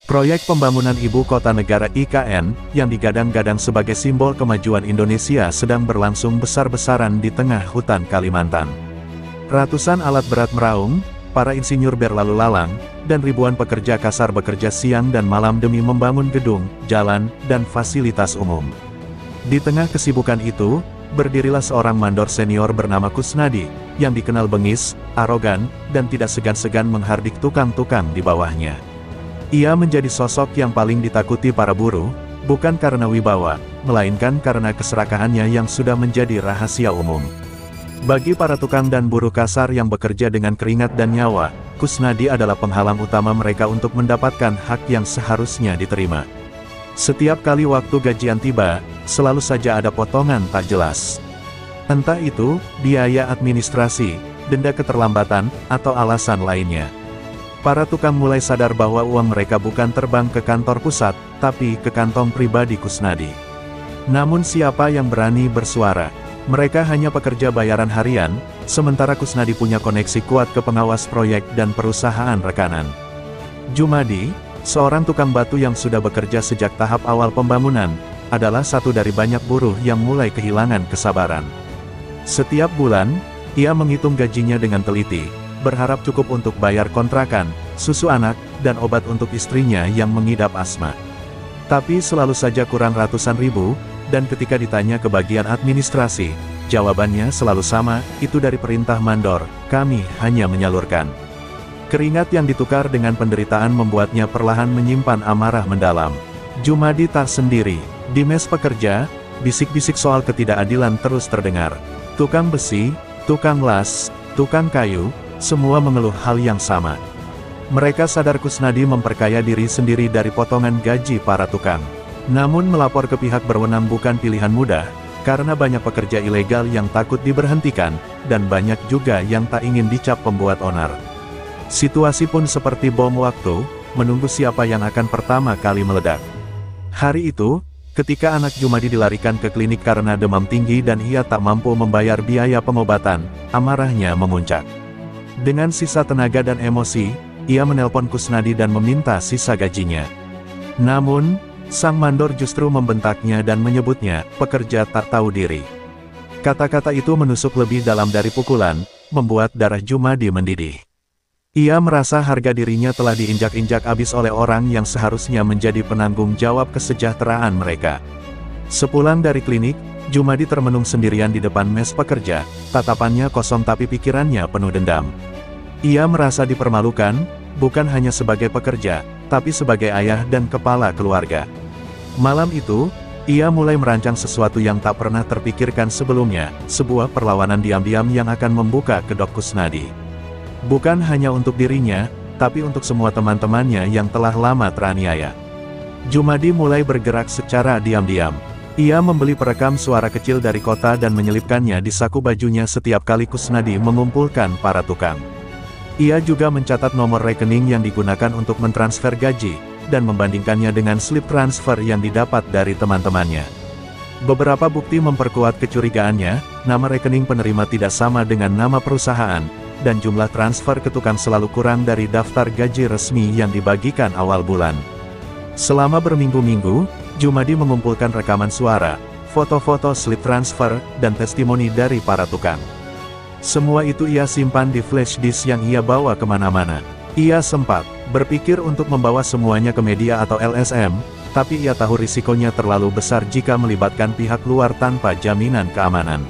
Proyek pembangunan ibu kota negara IKN, yang digadang-gadang sebagai simbol kemajuan Indonesia sedang berlangsung besar-besaran di tengah hutan Kalimantan. Ratusan alat berat meraung, para insinyur berlalu lalang, dan ribuan pekerja kasar bekerja siang dan malam demi membangun gedung, jalan, dan fasilitas umum. Di tengah kesibukan itu, berdirilah seorang mandor senior bernama Kusnadi, yang dikenal bengis, arogan, dan tidak segan-segan menghardik tukang-tukang di bawahnya. Ia menjadi sosok yang paling ditakuti para buruh, bukan karena wibawa, melainkan karena keserakahannya yang sudah menjadi rahasia umum. Bagi para tukang dan buruh kasar yang bekerja dengan keringat dan nyawa, Kusnadi adalah penghalang utama mereka untuk mendapatkan hak yang seharusnya diterima. Setiap kali waktu gajian tiba, selalu saja ada potongan tak jelas. Entah itu, biaya administrasi, denda keterlambatan, atau alasan lainnya. Para tukang mulai sadar bahwa uang mereka bukan terbang ke kantor pusat, tapi ke kantong pribadi Kusnadi. Namun siapa yang berani bersuara? Mereka hanya pekerja bayaran harian, sementara Kusnadi punya koneksi kuat ke pengawas proyek dan perusahaan rekanan. Jumadi, seorang tukang batu yang sudah bekerja sejak tahap awal pembangunan, adalah satu dari banyak buruh yang mulai kehilangan kesabaran. Setiap bulan, ia menghitung gajinya dengan teliti, berharap cukup untuk bayar kontrakan, susu anak, dan obat untuk istrinya yang mengidap asma. Tapi selalu saja kurang ratusan ribu, dan ketika ditanya ke bagian administrasi, jawabannya selalu sama, itu dari perintah mandor, kami hanya menyalurkan. Keringat yang ditukar dengan penderitaan membuatnya perlahan menyimpan amarah mendalam. Jumadi tak sendiri. Di mes pekerja, bisik-bisik soal ketidakadilan terus terdengar. Tukang besi, tukang las, tukang kayu, semua mengeluh hal yang sama. Mereka sadar Kusnadi memperkaya diri sendiri dari potongan gaji para tukang. Namun melapor ke pihak berwenang bukan pilihan mudah, karena banyak pekerja ilegal yang takut diberhentikan, dan banyak juga yang tak ingin dicap pembuat onar. Situasi pun seperti bom waktu, menunggu siapa yang akan pertama kali meledak. Hari itu, ketika anak Jumadi dilarikan ke klinik karena demam tinggi dan ia tak mampu membayar biaya pengobatan, amarahnya memuncak. Dengan sisa tenaga dan emosi, ia menelpon Kusnadi dan meminta sisa gajinya. Namun, sang mandor justru membentaknya dan menyebutnya, pekerja tak tahu diri. Kata-kata itu menusuk lebih dalam dari pukulan, membuat darah Jumadi mendidih. Ia merasa harga dirinya telah diinjak-injak abis oleh orang yang seharusnya menjadi penanggung jawab kesejahteraan mereka. Sepulang dari klinik, Jumadi termenung sendirian di depan mes pekerja, tatapannya kosong tapi pikirannya penuh dendam. Ia merasa dipermalukan, bukan hanya sebagai pekerja, tapi sebagai ayah dan kepala keluarga. Malam itu, ia mulai merancang sesuatu yang tak pernah terpikirkan sebelumnya, sebuah perlawanan diam-diam yang akan membuka kedok Kusnadi. Bukan hanya untuk dirinya, tapi untuk semua teman-temannya yang telah lama teraniaya. Jumadi mulai bergerak secara diam-diam. Ia membeli perekam suara kecil dari kota dan menyelipkannya di saku bajunya setiap kali Kusnadi mengumpulkan para tukang. Ia juga mencatat nomor rekening yang digunakan untuk mentransfer gaji, dan membandingkannya dengan slip transfer yang didapat dari teman-temannya. Beberapa bukti memperkuat kecurigaannya, nama rekening penerima tidak sama dengan nama perusahaan, dan jumlah transfer ke tukang selalu kurang dari daftar gaji resmi yang dibagikan awal bulan. Selama berminggu-minggu, Jumadi mengumpulkan rekaman suara, foto-foto slip transfer, dan testimoni dari para tukang. Semua itu ia simpan di flash disk yang ia bawa kemana-mana. Ia sempat berpikir untuk membawa semuanya ke media atau LSM, tapi ia tahu risikonya terlalu besar jika melibatkan pihak luar tanpa jaminan keamanan.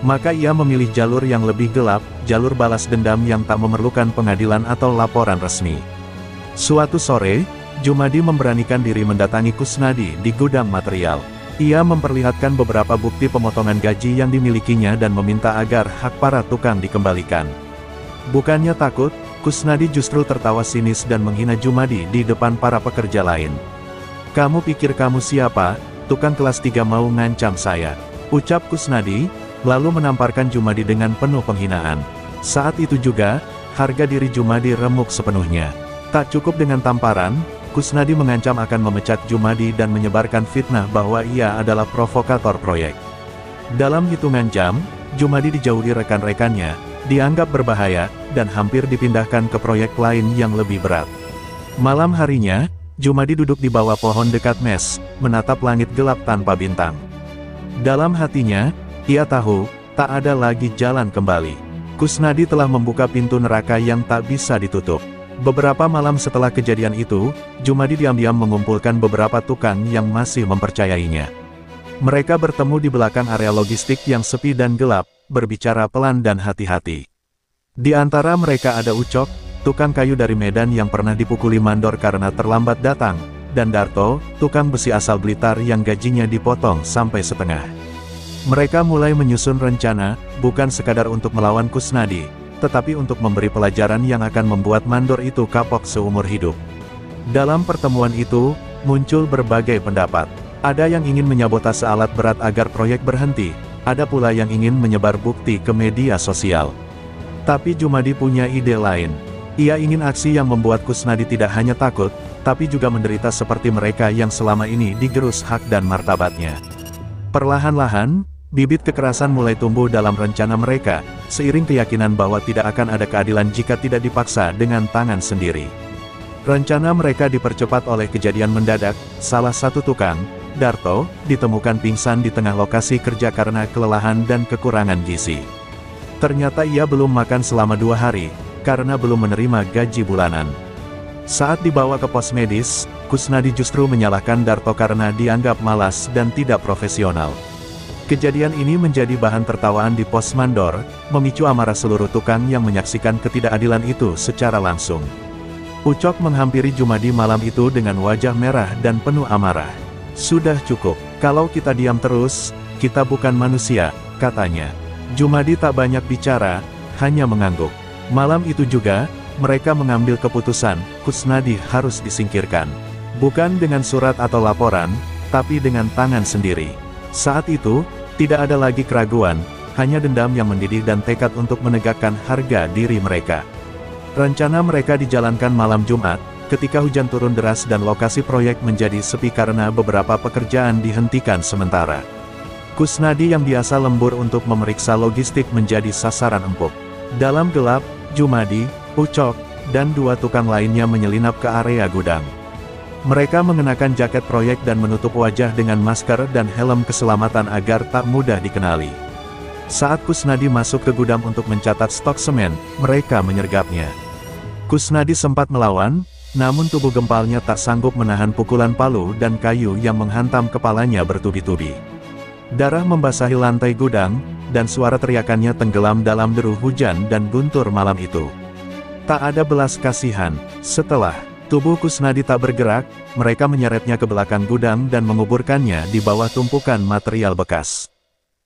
Maka ia memilih jalur yang lebih gelap, jalur balas dendam yang tak memerlukan pengadilan atau laporan resmi. Suatu sore, Jumadi memberanikan diri mendatangi Kusnadi di gudang material. Ia memperlihatkan beberapa bukti pemotongan gaji yang dimilikinya dan meminta agar hak para tukang dikembalikan. Bukannya takut, Kusnadi justru tertawa sinis dan menghina Jumadi di depan para pekerja lain. "Kamu pikir kamu siapa? Tukang kelas 3 mau ngancam saya," ucap Kusnadi, lalu menamparkan Jumadi dengan penuh penghinaan. Saat itu juga, harga diri Jumadi remuk sepenuhnya. Tak cukup dengan tamparan, Kusnadi mengancam akan memecat Jumadi dan menyebarkan fitnah bahwa ia adalah provokator proyek. Dalam hitungan jam, Jumadi dijauhi rekan-rekannya, dianggap berbahaya, dan hampir dipindahkan ke proyek lain yang lebih berat. Malam harinya, Jumadi duduk di bawah pohon dekat mes, menatap langit gelap tanpa bintang. Dalam hatinya, ia tahu, tak ada lagi jalan kembali. Kusnadi telah membuka pintu neraka yang tak bisa ditutup. Beberapa malam setelah kejadian itu, Jumadi diam-diam mengumpulkan beberapa tukang yang masih mempercayainya. Mereka bertemu di belakang area logistik yang sepi dan gelap, berbicara pelan dan hati-hati. Di antara mereka ada Ucok, tukang kayu dari Medan yang pernah dipukuli mandor karena terlambat datang, dan Darto, tukang besi asal Blitar yang gajinya dipotong sampai setengah. Mereka mulai menyusun rencana, bukan sekadar untuk melawan Kusnadi, tetapi untuk memberi pelajaran yang akan membuat mandor itu kapok seumur hidup. Dalam pertemuan itu, muncul berbagai pendapat. Ada yang ingin menyabotase alat berat agar proyek berhenti, ada pula yang ingin menyebar bukti ke media sosial. Tapi Jumadi punya ide lain. Ia ingin aksi yang membuat Kusnadi tidak hanya takut, tapi juga menderita seperti mereka yang selama ini digerus hak dan martabatnya. Perlahan-lahan, bibit kekerasan mulai tumbuh dalam rencana mereka, seiring keyakinan bahwa tidak akan ada keadilan jika tidak dipaksa dengan tangan sendiri. Rencana mereka dipercepat oleh kejadian mendadak. Salah satu tukang, Darto, ditemukan pingsan di tengah lokasi kerja karena kelelahan dan kekurangan gizi. Ternyata ia belum makan selama 2 hari, karena belum menerima gaji bulanan. Saat dibawa ke pos medis, Kusnadi justru menyalahkan Darto karena dianggap malas dan tidak profesional. Kejadian ini menjadi bahan tertawaan di pos mandor, memicu amarah seluruh tukang yang menyaksikan ketidakadilan itu secara langsung. Ucok menghampiri Jumadi malam itu dengan wajah merah dan penuh amarah. "Sudah cukup, kalau kita diam terus, kita bukan manusia," katanya. Jumadi tak banyak bicara, hanya mengangguk. Malam itu juga, mereka mengambil keputusan, Kusnadi harus disingkirkan. Bukan dengan surat atau laporan, tapi dengan tangan sendiri. Saat itu, tidak ada lagi keraguan, hanya dendam yang mendidih dan tekad untuk menegakkan harga diri mereka. Rencana mereka dijalankan malam Jumat, ketika hujan turun deras dan lokasi proyek menjadi sepi karena beberapa pekerjaan dihentikan sementara. Kusnadi yang biasa lembur untuk memeriksa logistik menjadi sasaran empuk. Dalam gelap, Jumadi, Ucok, dan 2 tukang lainnya menyelinap ke area gudang. Mereka mengenakan jaket proyek dan menutup wajah dengan masker dan helm keselamatan agar tak mudah dikenali. Saat Kusnadi masuk ke gudang untuk mencatat stok semen, mereka menyergapnya. Kusnadi sempat melawan, namun tubuh gempalnya tak sanggup menahan pukulan palu dan kayu yang menghantam kepalanya bertubi-tubi. Darah membasahi lantai gudang, dan suara teriakannya tenggelam dalam deru hujan dan guntur malam itu. Tak ada belas kasihan. Setelah tubuh Kusnadi tak bergerak, mereka menyeretnya ke belakang gudang dan menguburkannya di bawah tumpukan material bekas.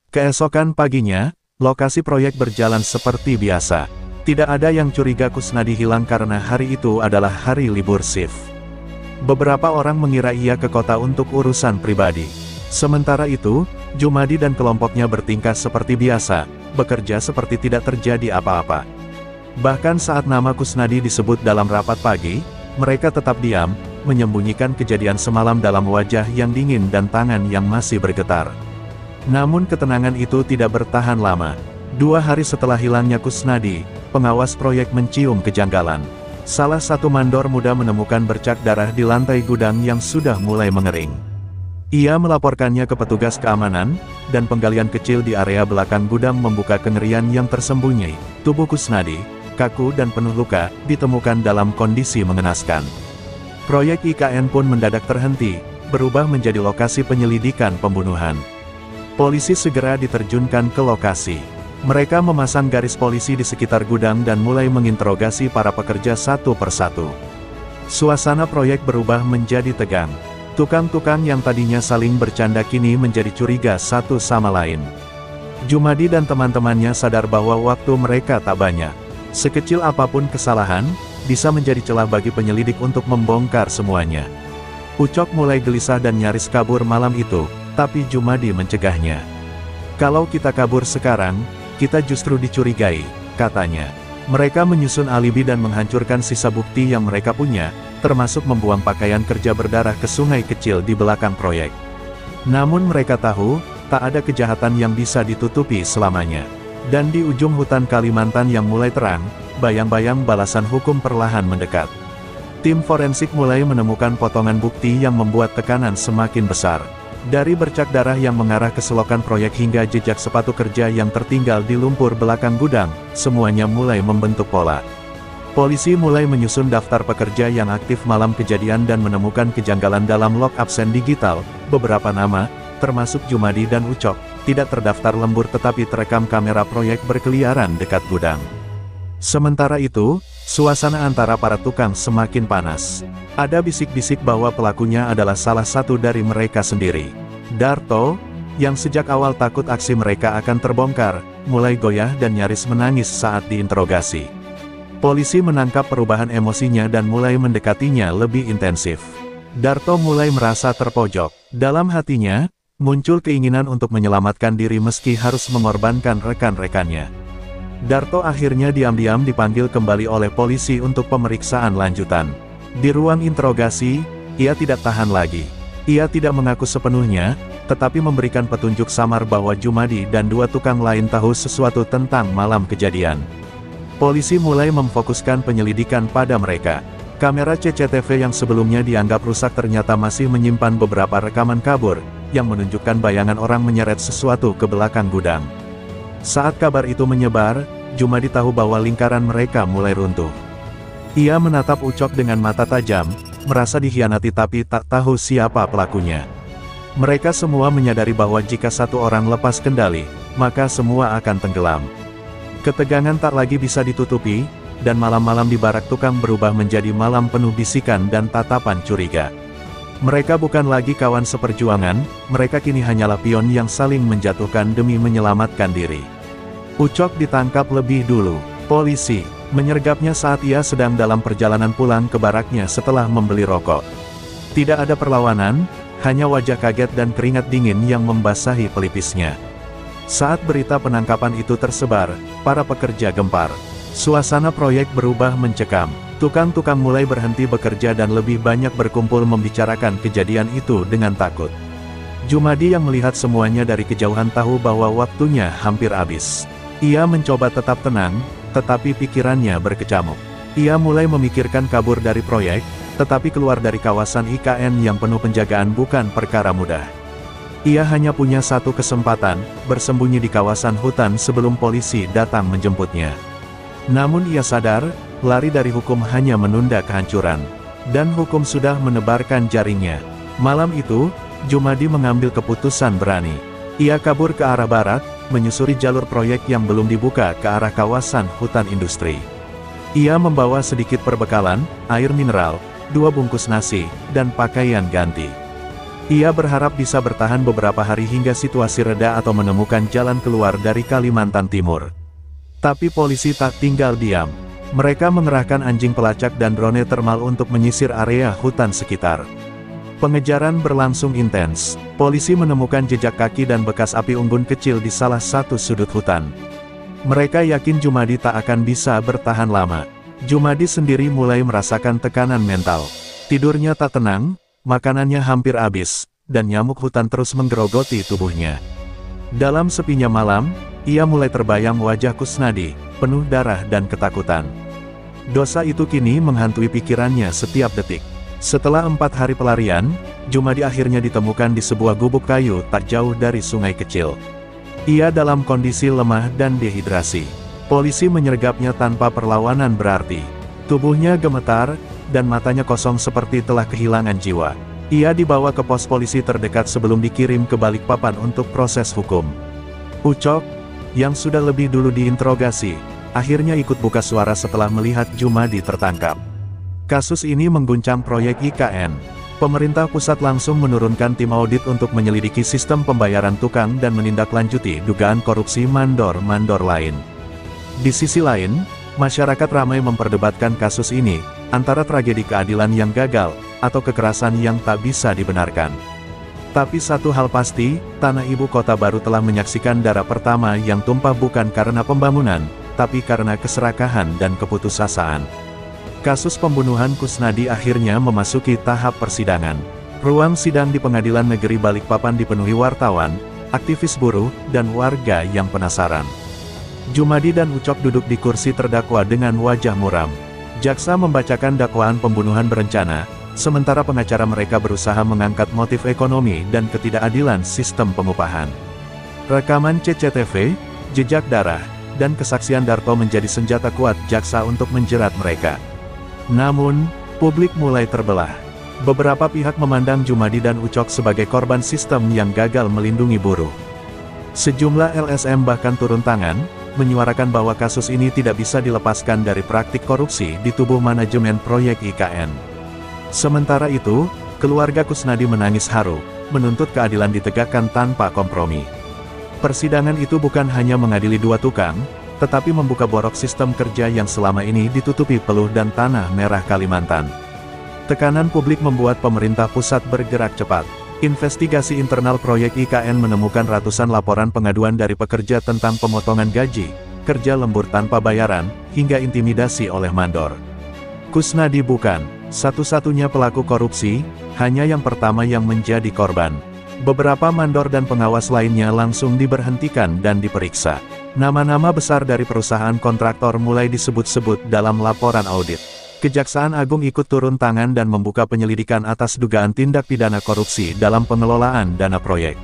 Keesokan paginya, lokasi proyek berjalan seperti biasa. Tidak ada yang curiga Kusnadi hilang karena hari itu adalah hari libur shift. Beberapa orang mengira ia ke kota untuk urusan pribadi. Sementara itu, Jumadi dan kelompoknya bertingkah seperti biasa, bekerja seperti tidak terjadi apa-apa. Bahkan saat nama Kusnadi disebut dalam rapat pagi, mereka tetap diam, menyembunyikan kejadian semalam dalam wajah yang dingin dan tangan yang masih bergetar. Namun ketenangan itu tidak bertahan lama. 2 hari setelah hilangnya Kusnadi, pengawas proyek mencium kejanggalan. Salah satu mandor muda menemukan bercak darah di lantai gudang yang sudah mulai mengering. Ia melaporkannya ke petugas keamanan, dan penggalian kecil di area belakang gudang membuka kengerian yang tersembunyi. Tubuh Kusnadi, kaku dan penuh luka, ditemukan dalam kondisi mengenaskan. Proyek IKN pun mendadak terhenti, berubah menjadi lokasi penyelidikan pembunuhan. Polisi segera diterjunkan ke lokasi. Mereka memasang garis polisi di sekitar gudang dan mulai menginterogasi para pekerja satu persatu. Suasana proyek berubah menjadi tegang. Tukang-tukang yang tadinya saling bercanda kini menjadi curiga satu sama lain. Jumadi dan teman-temannya sadar bahwa waktu mereka tak banyak. Sekecil apapun kesalahan, bisa menjadi celah bagi penyelidik untuk membongkar semuanya. Ucok mulai gelisah dan nyaris kabur malam itu, tapi Jumadi mencegahnya. "Kalau kita kabur sekarang, kita justru dicurigai," katanya. Mereka menyusun alibi dan menghancurkan sisa bukti yang mereka punya, termasuk membuang pakaian kerja berdarah ke sungai kecil di belakang proyek. Namun mereka tahu, tak ada kejahatan yang bisa ditutupi selamanya. Dan di ujung hutan Kalimantan yang mulai terang, bayang-bayang balasan hukum perlahan mendekat. Tim forensik mulai menemukan potongan bukti yang membuat tekanan semakin besar. Dari bercak darah yang mengarah ke selokan proyek hingga jejak sepatu kerja yang tertinggal di lumpur belakang gudang, semuanya mulai membentuk pola. Polisi mulai menyusun daftar pekerja yang aktif malam kejadian dan menemukan kejanggalan dalam log absen digital. Beberapa nama, termasuk Jumadi dan Ucok, tidak terdaftar lembur tetapi terekam kamera proyek berkeliaran dekat gudang. Sementara itu, suasana antara para tukang semakin panas. Ada bisik-bisik bahwa pelakunya adalah salah satu dari mereka sendiri. Darto, yang sejak awal takut aksi mereka akan terbongkar, mulai goyah dan nyaris menangis saat diinterogasi. Polisi menangkap perubahan emosinya dan mulai mendekatinya lebih intensif. Darto mulai merasa terpojok. Dalam hatinya, muncul keinginan untuk menyelamatkan diri meski harus mengorbankan rekan-rekannya. Darto akhirnya diam-diam dipanggil kembali oleh polisi untuk pemeriksaan lanjutan. Di ruang interogasi, ia tidak tahan lagi. Ia tidak mengaku sepenuhnya, tetapi memberikan petunjuk samar bahwa Jumadi dan dua tukang lain tahu sesuatu tentang malam kejadian. Polisi mulai memfokuskan penyelidikan pada mereka. Kamera CCTV yang sebelumnya dianggap rusak ternyata masih menyimpan beberapa rekaman kabur, yang menunjukkan bayangan orang menyeret sesuatu ke belakang gudang. Saat kabar itu menyebar, Jumadi tahu bahwa lingkaran mereka mulai runtuh. Ia menatap Ucok dengan mata tajam, merasa dikhianati tapi tak tahu siapa pelakunya. Mereka semua menyadari bahwa jika satu orang lepas kendali, maka semua akan tenggelam. Ketegangan tak lagi bisa ditutupi, dan malam-malam di barak tukang berubah menjadi malam penuh bisikan dan tatapan curiga. Mereka bukan lagi kawan seperjuangan, mereka kini hanyalah pion yang saling menjatuhkan demi menyelamatkan diri. Ucok ditangkap lebih dulu. Polisi menyergapnya saat ia sedang dalam perjalanan pulang ke baraknya setelah membeli rokok. Tidak ada perlawanan, hanya wajah kaget dan keringat dingin yang membasahi pelipisnya. Saat berita penangkapan itu tersebar, para pekerja gempar. Suasana proyek berubah mencekam. Tukang-tukang mulai berhenti bekerja dan lebih banyak berkumpul membicarakan kejadian itu dengan takut. Jumadi yang melihat semuanya dari kejauhan tahu bahwa waktunya hampir habis. Ia mencoba tetap tenang, tetapi pikirannya berkecamuk. Ia mulai memikirkan kabur dari proyek, tetapi keluar dari kawasan IKN yang penuh penjagaan bukan perkara mudah. Ia hanya punya satu kesempatan, bersembunyi di kawasan hutan sebelum polisi datang menjemputnya. Namun ia sadar, lari dari hukum hanya menunda kehancuran. Dan hukum sudah menebarkan jaringnya. Malam itu, Jumadi mengambil keputusan berani. Ia kabur ke arah barat, menyusuri jalur proyek yang belum dibuka ke arah kawasan hutan industri. Ia membawa sedikit perbekalan, air mineral, 2 bungkus nasi, dan pakaian ganti. Ia berharap bisa bertahan beberapa hari hingga situasi reda atau menemukan jalan keluar dari Kalimantan Timur. Tapi polisi tak tinggal diam. Mereka mengerahkan anjing pelacak dan drone thermal untuk menyisir area hutan sekitar. Pengejaran berlangsung intens. Polisi menemukan jejak kaki dan bekas api unggun kecil di salah satu sudut hutan. Mereka yakin Jumadi tak akan bisa bertahan lama. Jumadi sendiri mulai merasakan tekanan mental. Tidurnya tak tenang, makanannya hampir habis, dan nyamuk hutan terus menggerogoti tubuhnya. Dalam sepinya malam, ia mulai terbayang wajah Kusnadi, penuh darah dan ketakutan. Dosa itu kini menghantui pikirannya setiap detik. Setelah 4 hari pelarian, Jumadi akhirnya ditemukan di sebuah gubuk kayu tak jauh dari sungai kecil. Ia dalam kondisi lemah dan dehidrasi. Polisi menyergapnya tanpa perlawanan berarti. Tubuhnya gemetar, dan matanya kosong seperti telah kehilangan jiwa. Ia dibawa ke pos polisi terdekat sebelum dikirim ke Balikpapan untuk proses hukum. Ucok, yang sudah lebih dulu diinterogasi, akhirnya ikut buka suara setelah melihat Jumadi tertangkap. Kasus ini mengguncang proyek IKN. Pemerintah pusat langsung menurunkan tim audit untuk menyelidiki sistem pembayaran tukang dan menindaklanjuti dugaan korupsi mandor-mandor lain. Di sisi lain, masyarakat ramai memperdebatkan kasus ini, antara tragedi keadilan yang gagal, atau kekerasan yang tak bisa dibenarkan. Tapi satu hal pasti, tanah ibu kota baru telah menyaksikan darah pertama yang tumpah bukan karena pembangunan, tapi karena keserakahan dan keputusasaan. Kasus pembunuhan Kusnadi akhirnya memasuki tahap persidangan. Ruang sidang di Pengadilan Negeri Balikpapan dipenuhi wartawan, aktivis buruh, dan warga yang penasaran. Jumadi dan Ucok duduk di kursi terdakwa dengan wajah muram. Jaksa membacakan dakwaan pembunuhan berencana, sementara pengacara mereka berusaha mengangkat motif ekonomi dan ketidakadilan sistem pengupahan. Rekaman CCTV, jejak darah, dan kesaksian Darto menjadi senjata kuat jaksa untuk menjerat mereka. Namun, publik mulai terbelah. Beberapa pihak memandang Jumadi dan Ucok sebagai korban sistem yang gagal melindungi buruh. Sejumlah LSM bahkan turun tangan, menyuarakan bahwa kasus ini tidak bisa dilepaskan dari praktik korupsi di tubuh manajemen proyek IKN. Sementara itu, keluarga Kusnadi menangis haru, menuntut keadilan ditegakkan tanpa kompromi. Persidangan itu bukan hanya mengadili dua tukang, tetapi membuka borok sistem kerja yang selama ini ditutupi peluh dan tanah merah Kalimantan. Tekanan publik membuat pemerintah pusat bergerak cepat. Investigasi internal proyek IKN menemukan ratusan laporan pengaduan dari pekerja tentang pemotongan gaji, kerja lembur tanpa bayaran, hingga intimidasi oleh mandor. Kusnadi bukan satu-satunya pelaku korupsi, hanya yang pertama yang menjadi korban. Beberapa mandor dan pengawas lainnya langsung diberhentikan dan diperiksa. Nama-nama besar dari perusahaan kontraktor mulai disebut-sebut dalam laporan audit. Kejaksaan Agung ikut turun tangan dan membuka penyelidikan atas dugaan tindak pidana korupsi dalam pengelolaan dana proyek.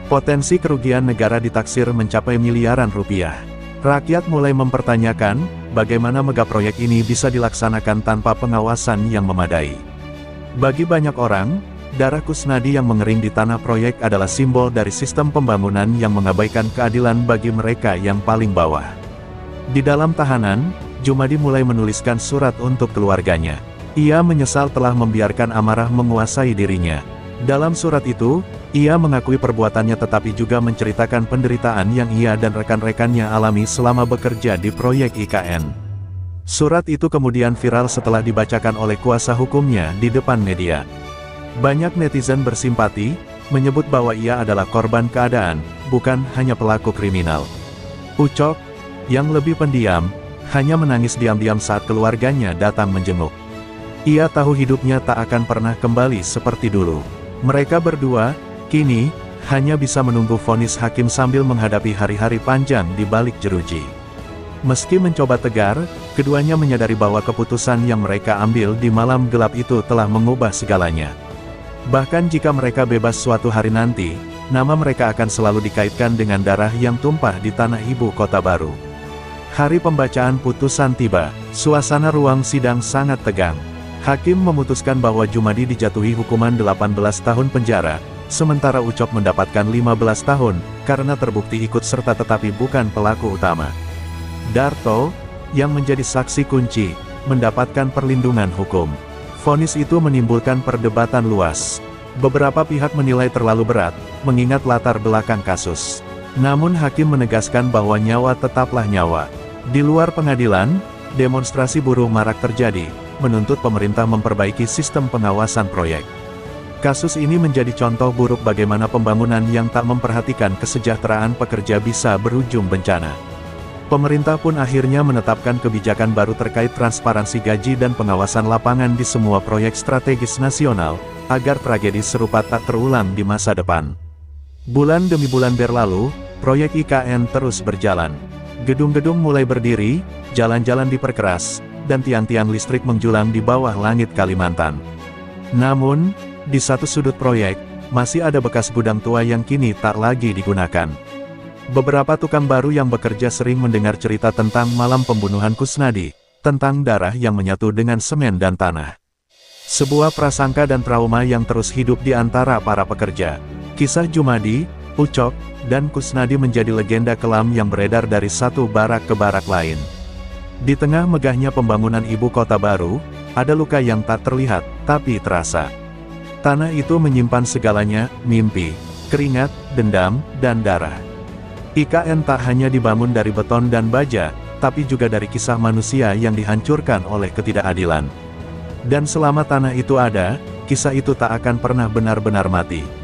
Potensi kerugian negara ditaksir mencapai miliaran rupiah. Rakyat mulai mempertanyakan, bagaimana megaproyek ini bisa dilaksanakan tanpa pengawasan yang memadai. Bagi banyak orang, darah Kusnadi yang mengering di tanah proyek adalah simbol dari sistem pembangunan yang mengabaikan keadilan bagi mereka yang paling bawah. Di dalam tahanan, Jumadi mulai menuliskan surat untuk keluarganya. Ia menyesal telah membiarkan amarah menguasai dirinya. Dalam surat itu, ia mengakui perbuatannya tetapi juga menceritakan penderitaan yang ia dan rekan-rekannya alami selama bekerja di proyek IKN. Surat itu kemudian viral setelah dibacakan oleh kuasa hukumnya di depan media. Banyak netizen bersimpati, menyebut bahwa ia adalah korban keadaan, bukan hanya pelaku kriminal. Ucok, yang lebih pendiam, hanya menangis diam-diam saat keluarganya datang menjenguk. Ia tahu hidupnya tak akan pernah kembali seperti dulu. Mereka berdua, kini, hanya bisa menunggu vonis hakim sambil menghadapi hari-hari panjang di balik jeruji. Meski mencoba tegar, keduanya menyadari bahwa keputusan yang mereka ambil di malam gelap itu telah mengubah segalanya. Bahkan jika mereka bebas suatu hari nanti, nama mereka akan selalu dikaitkan dengan darah yang tumpah di tanah ibu kota baru. Hari pembacaan putusan tiba, suasana ruang sidang sangat tegang. Hakim memutuskan bahwa Jumadi dijatuhi hukuman 18 tahun penjara, sementara Ucok mendapatkan 15 tahun, karena terbukti ikut serta tetapi bukan pelaku utama. Darto, yang menjadi saksi kunci, mendapatkan perlindungan hukum. Vonis itu menimbulkan perdebatan luas. Beberapa pihak menilai terlalu berat, mengingat latar belakang kasus. Namun hakim menegaskan bahwa nyawa tetaplah nyawa. Di luar pengadilan, demonstrasi buruh marak terjadi, menuntut pemerintah memperbaiki sistem pengawasan proyek. Kasus ini menjadi contoh buruk bagaimana pembangunan yang tak memperhatikan kesejahteraan pekerja bisa berujung bencana. Pemerintah pun akhirnya menetapkan kebijakan baru terkait transparansi gaji dan pengawasan lapangan di semua proyek strategis nasional, agar tragedi serupa tak terulang di masa depan. Bulan demi bulan berlalu, proyek IKN terus berjalan. Gedung-gedung mulai berdiri, jalan-jalan diperkeras, dan tiang-tiang listrik menjulang di bawah langit Kalimantan. Namun, di satu sudut proyek, masih ada bekas gudang tua yang kini tak lagi digunakan. Beberapa tukang baru yang bekerja sering mendengar cerita tentang malam pembunuhan Kusnadi, tentang darah yang menyatu dengan semen dan tanah. Sebuah prasangka dan trauma yang terus hidup di antara para pekerja. Kisah Jumadi, Ucok, dan Kusnadi menjadi legenda kelam yang beredar dari satu barak ke barak lain. Di tengah megahnya pembangunan ibu kota baru, ada luka yang tak terlihat, tapi terasa. Tanah itu menyimpan segalanya, mimpi, keringat, dendam, dan darah. IKN tak hanya dibangun dari beton dan baja, tapi juga dari kisah manusia yang dihancurkan oleh ketidakadilan. Dan selama tanah itu ada, kisah itu tak akan pernah benar-benar mati.